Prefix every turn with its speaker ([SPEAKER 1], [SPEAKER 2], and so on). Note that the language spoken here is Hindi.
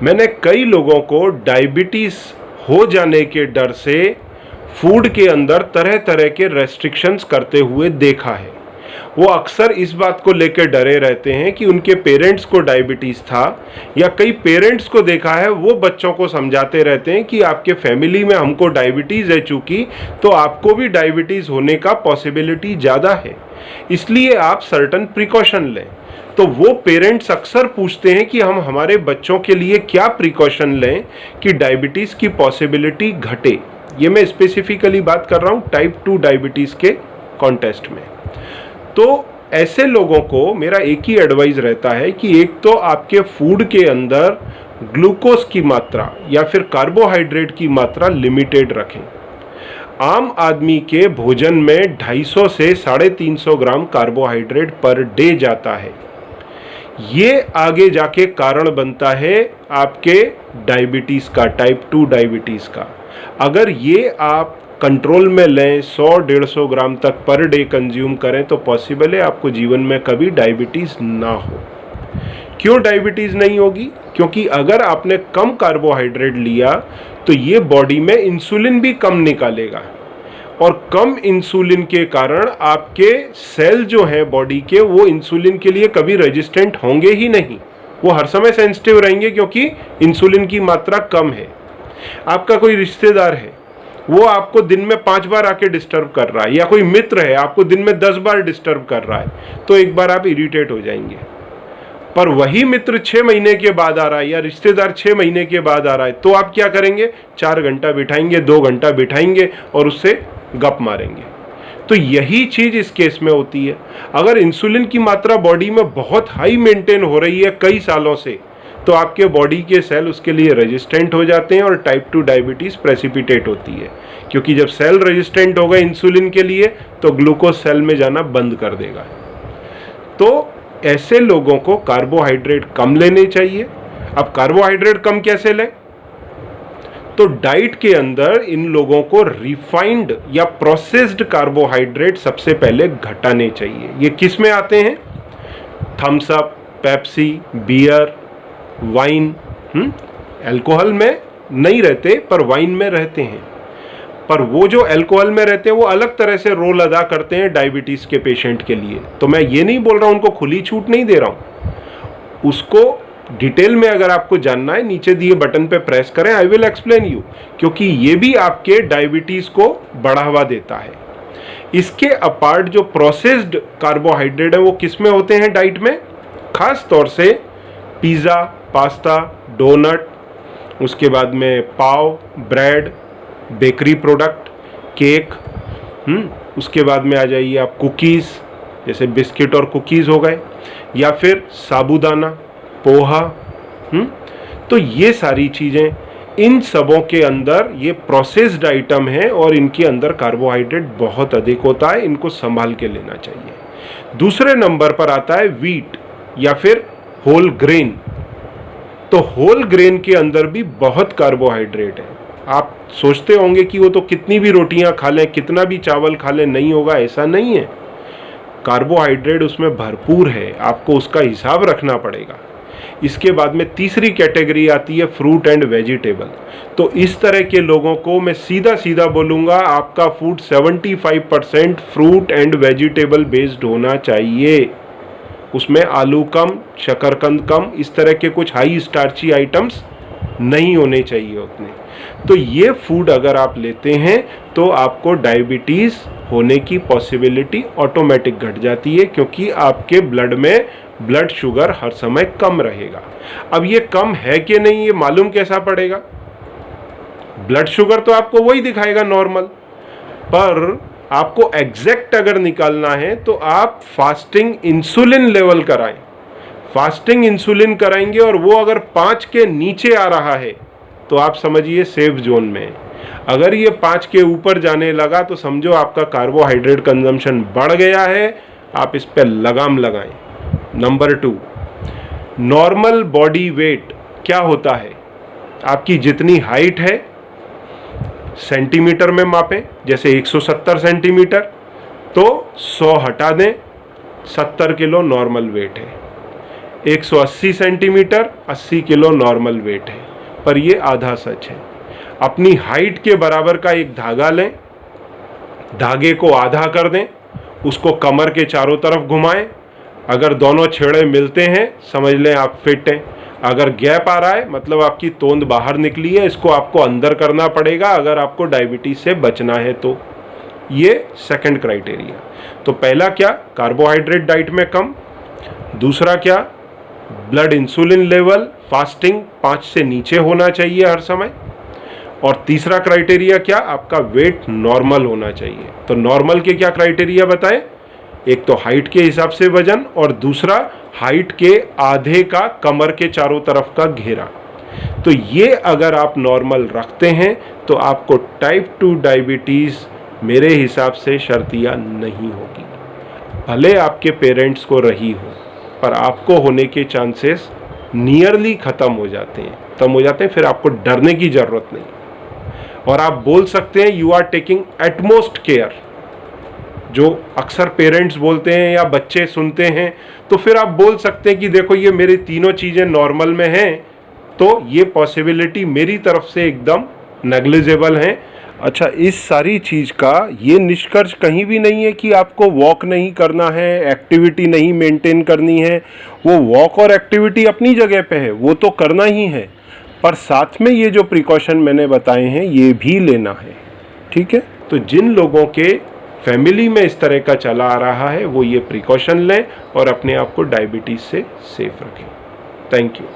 [SPEAKER 1] मैंने कई लोगों को डायबिटीज़ हो जाने के डर से फूड के अंदर तरह तरह के रेस्ट्रिक्शंस करते हुए देखा है। वो अक्सर इस बात को लेकर डरे रहते हैं कि उनके पेरेंट्स को डायबिटीज़ था, या कई पेरेंट्स को देखा है वो बच्चों को समझाते रहते हैं कि आपके फैमिली में हमको डायबिटीज़ है चूँकि, तो आपको भी डायबिटीज़ होने का पॉसिबिलिटी ज़्यादा है, इसलिए आप सर्टन प्रिकॉशन लें। तो वो पेरेंट्स अक्सर पूछते हैं कि हम हमारे बच्चों के लिए क्या प्रिकॉशन लें कि डायबिटीज़ की पॉसिबिलिटी घटे। ये मैं स्पेसिफिकली बात कर रहा हूँ टाइप 2 डायबिटीज़ के कॉन्टेस्ट में। तो ऐसे लोगों को मेरा एक ही एडवाइस रहता है कि एक तो आपके फूड के अंदर ग्लूकोज की मात्रा या फिर कार्बोहाइड्रेट की मात्रा लिमिटेड रखें। आम आदमी के भोजन में 250 से 350 ग्राम कार्बोहाइड्रेट पर डे जाता है। ये आगे जाके कारण बनता है आपके डायबिटीज़ का, टाइप 2 डायबिटीज़ का। अगर ये आप कंट्रोल में लें, 100-150 ग्राम तक पर डे कंज्यूम करें, तो पॉसिबल है आपको जीवन में कभी डायबिटीज़ ना हो। क्यों डायबिटीज़ नहीं होगी? क्योंकि अगर आपने कम कार्बोहाइड्रेट लिया तो ये बॉडी में इंसुलिन भी कम निकालेगा, और कम इंसुलिन के कारण आपके सेल जो हैं बॉडी के, वो इंसुलिन के लिए कभी रेजिस्टेंट होंगे ही नहीं। वो हर समय सेंसिटिव रहेंगे क्योंकि इंसुलिन की मात्रा कम है। आपका कोई रिश्तेदार है, वो आपको दिन में 5 बार आके डिस्टर्ब कर रहा है, या कोई मित्र है आपको दिन में 10 बार डिस्टर्ब कर रहा है, तो एक बार आप इरिटेट हो जाएंगे। पर वही मित्र 6 महीने के बाद आ रहा है, या रिश्तेदार 6 महीने के बाद आ रहा है, तो आप क्या करेंगे? 4 घंटा बिठाएंगे, 2 घंटा बिठाएंगे और उससे गप मारेंगे। तो यही चीज़ इस केस में होती है। अगर इंसुलिन की मात्रा बॉडी में बहुत हाई मेंटेन हो रही है कई सालों से, तो आपके बॉडी के सेल उसके लिए रेजिस्टेंट हो जाते हैं और टाइप 2 डायबिटीज़ प्रेसिपिटेट होती है। क्योंकि जब सेल रेजिस्टेंट हो गए इंसुलिन के लिए, तो ग्लूकोज सेल में जाना बंद कर देगा। तो ऐसे लोगों को कार्बोहाइड्रेट कम लेने चाहिए। अब कार्बोहाइड्रेट कम कैसे लें? तो डाइट के अंदर इन लोगों को रिफाइंड या प्रोसेस्ड कार्बोहाइड्रेट सबसे पहले घटाने चाहिए। ये किस में आते हैं? Thums Up, Pepsi, beer, wine. Alcohol में नहीं रहते पर वाइन में रहते हैं। पर वो जो अल्कोहल में रहते हैं वो अलग तरह से रोल अदा करते हैं डायबिटीज़ के पेशेंट के लिए। तो मैं ये नहीं बोल रहा हूँ, उनको खुली छूट नहीं दे रहा हूँ। उसको डिटेल में अगर आपको जानना है, नीचे दिए बटन पे प्रेस करें, आई विल एक्सप्लेन यू, क्योंकि ये भी आपके डायबिटीज़ को बढ़ावा देता है। इसके अपार्ट जो प्रोसेस्ड कार्बोहाइड्रेट है वो किस में होते हैं डाइट में? खास तौर से पिज़्ज़ा, पास्ता, डोनट, उसके बाद में पाव, ब्रेड, बेकरी प्रोडक्ट, केक, उसके बाद में आ जाइए आप कुकीज़, जैसे बिस्किट और कुकीज़ हो गए, या फिर साबूदाना, पोहा। तो ये सारी चीज़ें, इन सबों के अंदर ये प्रोसेस्ड आइटम है और इनके अंदर कार्बोहाइड्रेट बहुत अधिक होता है। इनको संभाल के लेना चाहिए। दूसरे नंबर पर आता है व्हीट या फिर होल ग्रेन। तो होल ग्रेन के अंदर भी बहुत कार्बोहाइड्रेट है। आप सोचते होंगे कि वो तो कितनी भी रोटियां खा लें, कितना भी चावल खा लें, नहीं होगा, ऐसा नहीं है। कार्बोहाइड्रेट उसमें भरपूर है, आपको उसका हिसाब रखना पड़ेगा। इसके बाद में तीसरी कैटेगरी आती है फ्रूट एंड वेजिटेबल। तो इस तरह के लोगों को मैं सीधा सीधा बोलूँगा, आपका food 75% fruit and vegetable based होना चाहिए। उसमें आलू कम, शकरकंद कम, इस तरह के कुछ हाई स्टार्ची आइटम्स नहीं होने चाहिए उतने। तो ये फूड अगर आप लेते हैं तो आपको डायबिटीज़ होने की पॉसिबिलिटी ऑटोमेटिक घट जाती है, क्योंकि आपके ब्लड में ब्लड शुगर हर समय कम रहेगा। अब ये कम है कि नहीं ये मालूम कैसा पड़ेगा? ब्लड शुगर तो आपको वही दिखाएगा नॉर्मल, पर आपको एग्जैक्ट अगर निकालना है तो आप फास्टिंग इंसुलिन लेवल कराएं। फास्टिंग इंसुलिन कराएंगे और वो अगर 5 के नीचे आ रहा है तो आप समझिए सेफ जोन में है। अगर ये 5 के ऊपर जाने लगा तो समझो आपका कार्बोहाइड्रेट कंजम्पशन बढ़ गया है, आप इस पर लगाम लगाएं। नंबर 2, नॉर्मल बॉडी वेट क्या होता है? आपकी जितनी हाइट है सेंटीमीटर में मापें, जैसे 170 सेंटीमीटर, तो 100 हटा दें, 70 किलो नॉर्मल वेट है। 180 सेंटीमीटर, 80 किलो नॉर्मल वेट है, पर ये आधा सच है। अपनी हाइट के बराबर का एक धागा लें, धागे को आधा कर दें, उसको कमर के चारों तरफ घुमाएं। अगर दोनों छेड़े मिलते हैं समझ लें आप फिट हैं। अगर गैप आ रहा है मतलब आपकी तोंद बाहर निकली है, इसको आपको अंदर करना पड़ेगा अगर आपको डायबिटीज से बचना है तो। ये सेकंड क्राइटेरिया। तो पहला क्या, कार्बोहाइड्रेट डाइट में कम। दूसरा क्या, ब्लड इंसुलिन लेवल फास्टिंग 5 से नीचे होना चाहिए हर समय। और तीसरा क्राइटेरिया क्या, आपका वेट नॉर्मल होना चाहिए। तो नॉर्मल के क्या क्राइटेरिया बताएं, एक तो हाइट के हिसाब से वजन, और दूसरा हाइट के आधे का कमर के चारों तरफ का घेरा। तो ये अगर आप नॉर्मल रखते हैं तो आपको टाइप 2 डायबिटीज़ मेरे हिसाब से शर्तिया नहीं होगी। भले आपके पेरेंट्स को रही हो, पर आपको होने के चांसेस नियरली ख़त्म हो जाते हैं। फिर आपको डरने की ज़रूरत नहीं। और आप बोल सकते हैं you are taking utmost care, जो अक्सर पेरेंट्स बोलते हैं या बच्चे सुनते हैं। तो फिर आप बोल सकते हैं कि देखो ये मेरी तीनों चीज़ें नॉर्मल में हैं, तो ये पॉसिबिलिटी मेरी तरफ से एकदम नेग्लिजिबल है। अच्छा, इस सारी चीज़ का ये निष्कर्ष कहीं भी नहीं है कि आपको वॉक नहीं करना है, एक्टिविटी नहीं मेंटेन करनी है। वो वॉक और एक्टिविटी अपनी जगह पे है, वो तो करना ही है, पर साथ में ये जो प्रिकॉशन मैंने बताए हैं ये भी लेना है। ठीक है, तो जिन लोगों के फैमिली में इस तरह का चला आ रहा है वो ये प्रिकॉशन लें और अपने आप को डायबिटीज़ से सेफ रखें। Thank you.